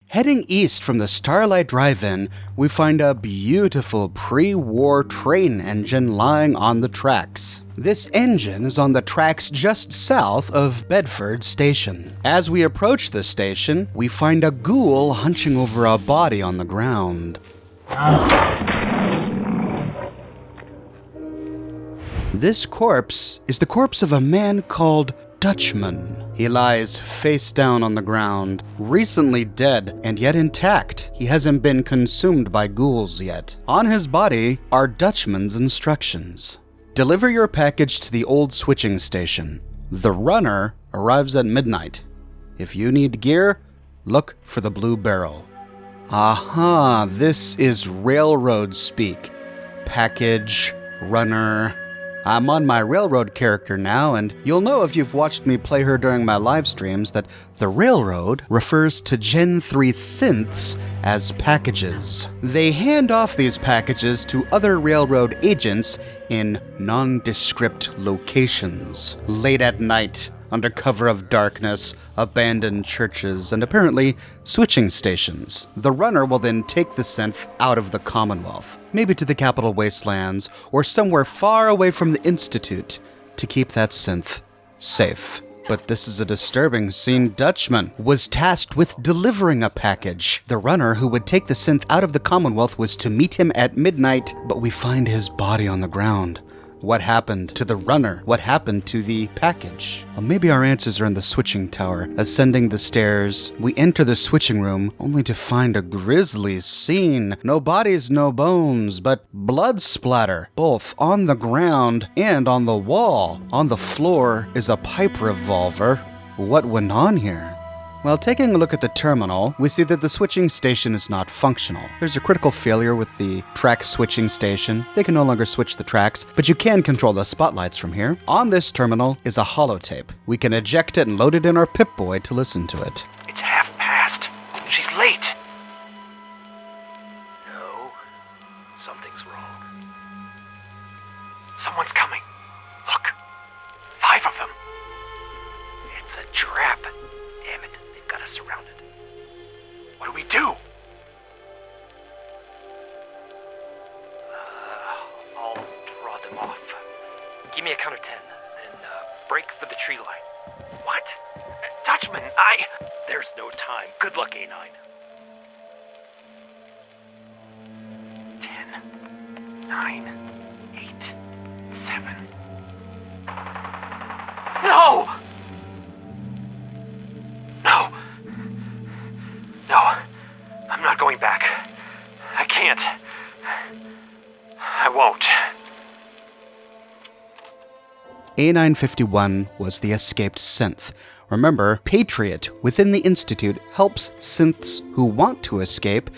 Heading east from the Starlight Drive-In, we find a beautiful pre-war train engine lying on the tracks. This engine is on the tracks just south of Bedford Station. As we approach the station, we find a ghoul hunching over a body on the ground. This corpse is the corpse of a man called Dutchman. He lies face down on the ground, recently dead and yet intact. He hasn't been consumed by ghouls yet. On his body are Dutchman's instructions. Deliver your package to the old switching station. The runner arrives at midnight. If you need gear, look for the blue barrel. Aha, this is railroad speak. Package, runner. I'm on my railroad character now, and you'll know if you've watched me play her during my live streams that the railroad refers to Gen 3 synths as packages. They hand off these packages to other railroad agents in nondescript locations. Late at night, under cover of darkness, abandoned churches, and apparently switching stations. The runner will then take the synth out of the Commonwealth, maybe to the Capital Wastelands, or somewhere far away from the Institute, to keep that synth safe. But this is a disturbing scene. Dutchman was tasked with delivering a package. The runner who would take the synth out of the Commonwealth was to meet him at midnight, but we find his body on the ground. What happened to the runner? What happened to the package? Well, maybe our answers are in the switching tower. Ascending the stairs, we enter the switching room, only to find a grisly scene. No bodies, no bones, but blood splatter, both on the ground and on the wall. On the floor is a pipe revolver. What went on here? Well, taking a look at the terminal, we see that the switching station is not functional. There's a critical failure with the track switching station. They can no longer switch the tracks, but you can control the spotlights from here. On this terminal is a holotape. We can eject it and load it in our Pip-Boy to listen to it. It's past. She's late. No, something's wrong. Someone's coming. Look, 5 of them. It's a trap. Damn it, they've got us surrounded. What do we do? I'll draw them off. Give me a count of 10, then break for the tree line. What? Dutchman, There's no time. Good luck, A9. 10, 9, 8, 7. No! No, I'm not going back. I can't. I won't. A9-51 was the escaped synth. Remember, Patriot within the Institute helps synths who want to escape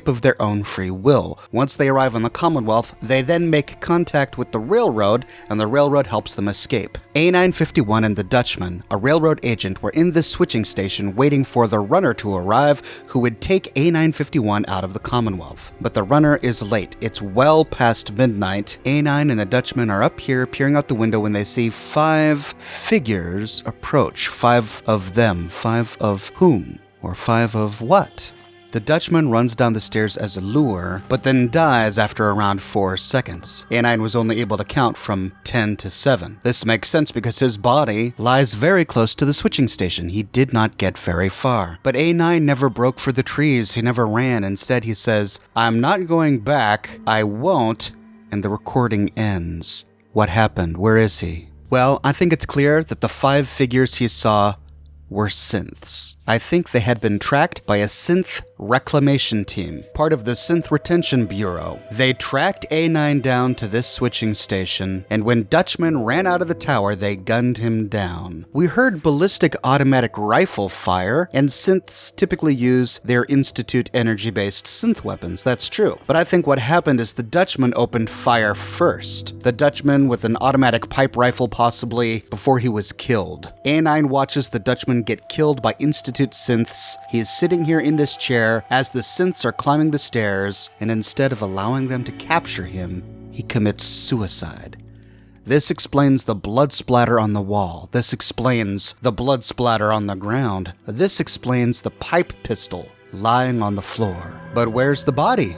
of their own free will. Once they arrive on the Commonwealth, they then make contact with the railroad, and the railroad helps them escape. A9-51 and the Dutchman, a railroad agent, were in this switching station waiting for the runner to arrive, who would take A9-51 out of the Commonwealth. But the runner is late. It's well past midnight. A9 and the Dutchman are up here peering out the window when they see 5 figures approach. 5 of them. 5 of whom? Or 5 of what? The Dutchman runs down the stairs as a lure, but then dies after around 4 seconds. A9 was only able to count from 10 to 7. This makes sense because his body lies very close to the switching station. He did not get very far. But A9 never broke for the trees. He never ran. Instead, he says, "I'm not going back. I won't." And the recording ends. What happened? Where is he? Well, I think it's clear that the 5 figures he saw were synths. I think they had been tracked by a synth reclamation team, part of the Synth Retention Bureau. They tracked A9 down to this switching station, and when Dutchman ran out of the tower, they gunned him down. We heard ballistic automatic rifle fire, and synths typically use their Institute energy-based synth weapons. That's true. But I think what happened is the Dutchman opened fire first. The Dutchman with an automatic pipe rifle possibly before he was killed. A9 watches the Dutchman get killed by Institute synths. He is sitting here in this chair as the synths are climbing the stairs, and instead of allowing them to capture him, he commits suicide. This explains the blood splatter on the wall. This explains the blood splatter on the ground. This explains the pipe pistol lying on the floor. But where's the body?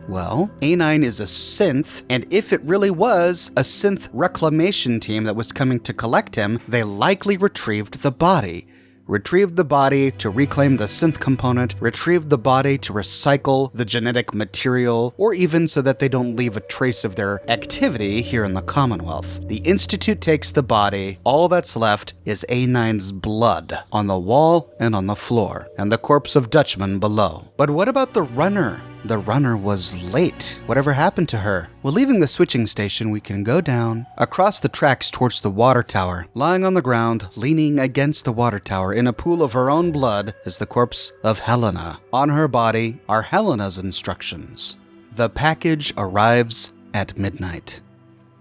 Well, A9 is a synth, and if it really was a synth reclamation team that was coming to collect him, they likely retrieved the body. Retrieved the body to reclaim the synth component, retrieved the body to recycle the genetic material, or even so that they don't leave a trace of their activity here in the Commonwealth. The Institute takes the body, all that's left is A9's blood on the wall and on the floor, and the corpse of Dutchman below. But what about the runner? The runner was late. Whatever happened to her? Well, leaving the switching station, we can go down across the tracks towards the water tower. Lying on the ground, leaning against the water tower in a pool of her own blood, is the corpse of Helena. On her body are Helena's instructions. The package arrives at midnight.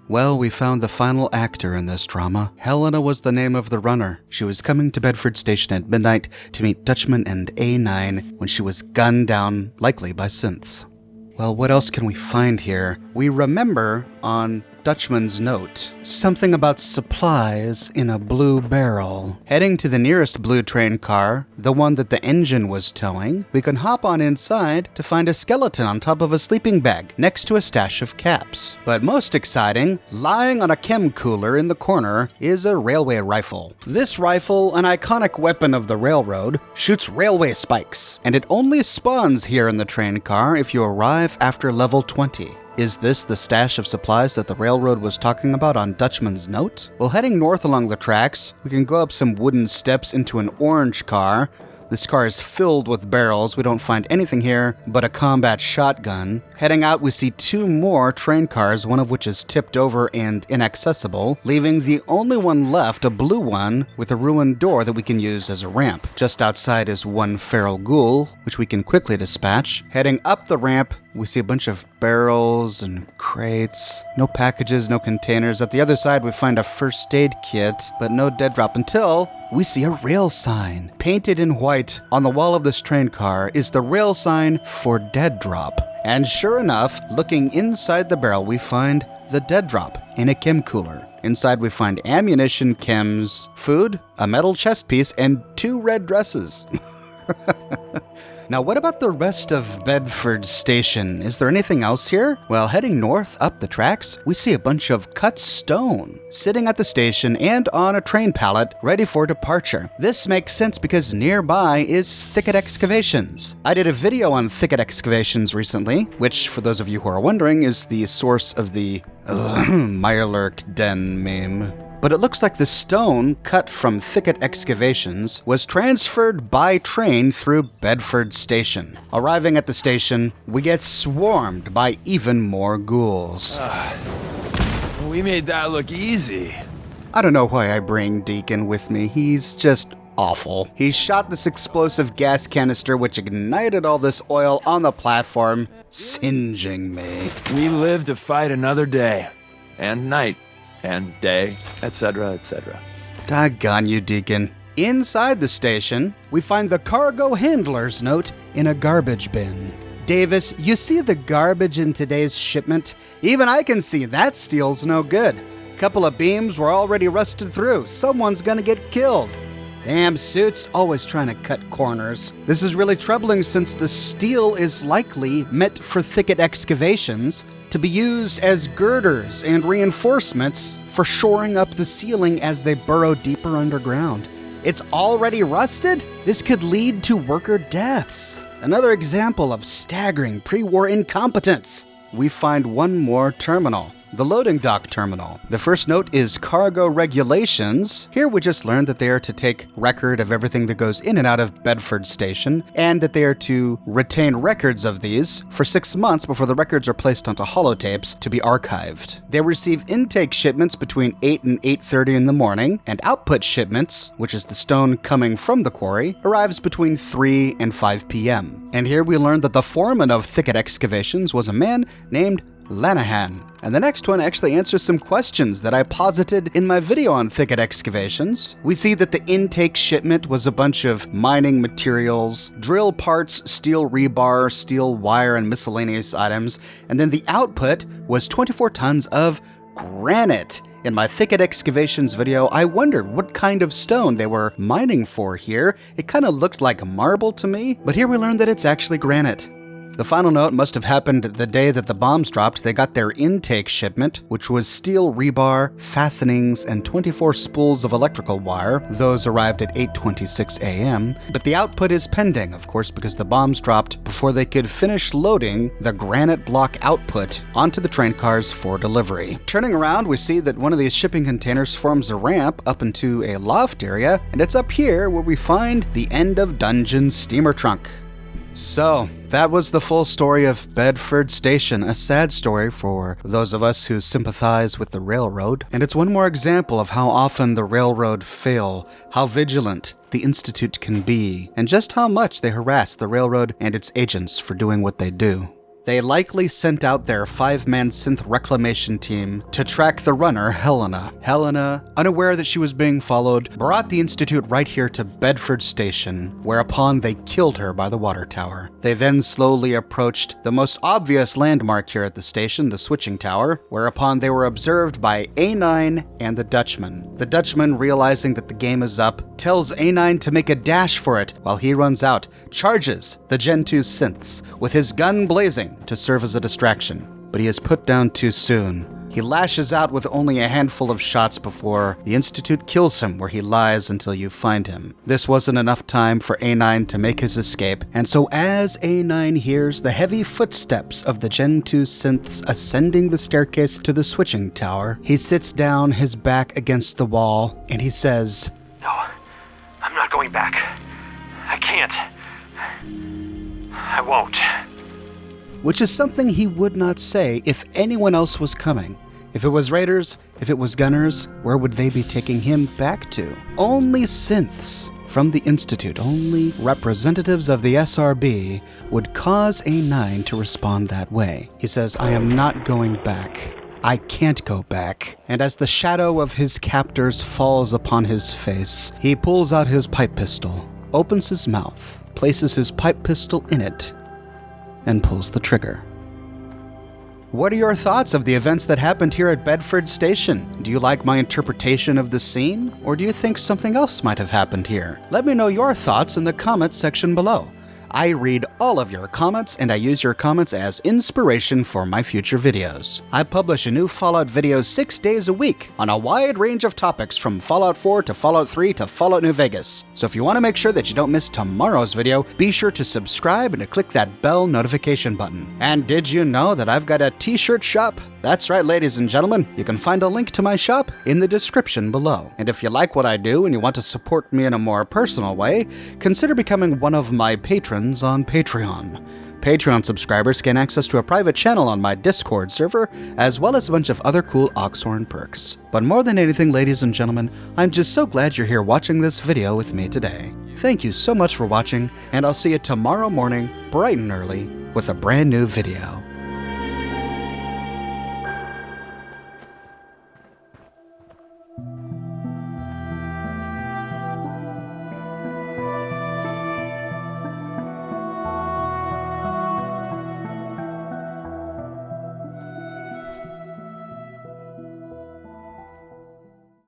Well, we found the final actor in this drama. Helena was the name of the runner. She was coming to Bedford Station at midnight to meet Dutchman and A9 when she was gunned down, likely by synths. Well, what else can we find here? We remember on Dutchman's note something about supplies in a blue barrel. Heading to the nearest blue train car, the one that the engine was towing, we can hop on inside to find a skeleton on top of a sleeping bag next to a stash of caps. But most exciting, lying on a chem cooler in the corner is a railway rifle. This rifle, an iconic weapon of the railroad, shoots railway spikes, and it only spawns here in the train car if you arrive after level 20. Is this the stash of supplies that the railroad was talking about on Dutchman's note? Well, heading north along the tracks, we can go up some wooden steps into an orange car. This car is filled with barrels. We don't find anything here but a combat shotgun. Heading out, we see two more train cars, one of which is tipped over and inaccessible, leaving the only one left, a blue one, with a ruined door that we can use as a ramp. Just outside is one feral ghoul, which we can quickly dispatch. Heading up the ramp, we see a bunch of barrels and crates. No packages, no containers. At the other side, we find a first aid kit, but no dead drop until we see a rail sign. Painted in white on the wall of this train car is the rail sign for dead drop. And sure enough, looking inside the barrel, we find the dead drop in a chem cooler. Inside we find ammunition, chems, food, a metal chest piece, and 2 red dresses. Now, what about the rest of Bedford Station? Is there anything else here? Well, heading north up the tracks, we see a bunch of cut stone sitting at the station and on a train pallet ready for departure. This makes sense because nearby is Thicket Excavations. I did a video on Thicket Excavations recently, which, for those of you who are wondering, is the source of the Mirelurk Den meme. But it looks like the stone cut from Thicket Excavations was transferred by train through Bedford Station. Arriving at the station, we get swarmed by even more ghouls. We made that look easy. I don't know why I bring Deacon with me. He's just awful. He shot this explosive gas canister which ignited all this oil on the platform, singeing me. We live to fight another day, and night, and day, etc., etc. Doggone you, Deacon. Inside the station, we find the cargo handler's note in a garbage bin. Davis, you see the garbage in today's shipment? Even I can see that steel's no good. Couple of beams were already rusted through. Someone's gonna get killed. Damn suits, always trying to cut corners. This is really troubling since the steel is likely meant for Thicket Excavations to be used as girders and reinforcements for shoring up the ceiling as they burrow deeper underground. It's already rusted? This could lead to worker deaths. Another example of staggering pre-war incompetence. We find one more terminal. The loading dock terminal. The first note is cargo regulations. Here we just learned that they are to take record of everything that goes in and out of Bedford Station, and that they are to retain records of these for 6 months before the records are placed onto holotapes to be archived. They receive intake shipments between 8 and 8:30 in the morning, and output shipments, which is the stone coming from the quarry, arrives between 3 and 5 p.m. And here we learned that the foreman of Thicket Excavations was a man named Lanahan. And the next one actually answers some questions that I posited in my video on Thicket Excavations. We see that the intake shipment was a bunch of mining materials, drill parts, steel rebar, steel wire, and miscellaneous items. And then the output was 24 tons of granite. In my Thicket Excavations video, I wondered what kind of stone they were mining for here. It kind of looked like marble to me, but here we learned that it's actually granite. The final note must have happened the day that the bombs dropped. They got their intake shipment, which was steel rebar, fastenings, and 24 spools of electrical wire. Those arrived at 8:26 a.m., but the output is pending, of course, because the bombs dropped before they could finish loading the granite block output onto the train cars for delivery. Turning around, we see that one of these shipping containers forms a ramp up into a loft area, and it's up here where we find the End of Dungeon steamer trunk. So, that was the full story of Bedford Station, a sad story for those of us who sympathize with the railroad. And it's one more example of how often the railroad fail, how vigilant the Institute can be, and just how much they harass the railroad and its agents for doing what they do. They likely sent out their 5-man synth reclamation team to track the runner, Helena. Helena, unaware that she was being followed, brought the Institute right here to Bedford Station, whereupon they killed her by the water tower. They then slowly approached the most obvious landmark here at the station, the switching tower, whereupon they were observed by A9 and the Dutchman. The Dutchman, realizing that the game is up, tells A9 to make a dash for it while he runs out, charges the Gen 2 synths with his gun blazing to serve as a distraction, but he is put down too soon. He lashes out with only a handful of shots before the Institute kills him where he lies until you find him. This wasn't enough time for A9 to make his escape, and so as A9 hears the heavy footsteps of the Gen 2 synths ascending the staircase to the switching tower, he sits down, his back against the wall, and he says, No, I'm not going back. I can't. I won't. Which is something he would not say if anyone else was coming. If it was raiders, if it was gunners, where would they be taking him back to? Only synths from the Institute, only representatives of the SRB would cause A9 to respond that way. He says, I am not going back. I can't go back. And as the shadow of his captors falls upon his face, he pulls out his pipe pistol, opens his mouth, places his pipe pistol in it, and pulls the trigger. What are your thoughts of the events that happened here at Bedford Station? Do you like my interpretation of the scene? Or do you think something else might have happened here? Let me know your thoughts in the comments section below. I read all of your comments, and I use your comments as inspiration for my future videos. I publish a new Fallout video 6 days a week on a wide range of topics from Fallout 4 to Fallout 3 to Fallout New Vegas. So if you want to make sure that you don't miss tomorrow's video, be sure to subscribe and to click that bell notification button. And did you know that I've got a t-shirt shop? That's right, ladies and gentlemen, you can find a link to my shop in the description below. And if you like what I do and you want to support me in a more personal way, consider becoming one of my patrons on Patreon. Patreon subscribers gain access to a private channel on my Discord server, as well as a bunch of other cool Oxhorn perks. But more than anything, ladies and gentlemen, I'm just so glad you're here watching this video with me today. Thank you so much for watching, and I'll see you tomorrow morning, bright and early, with a brand new video.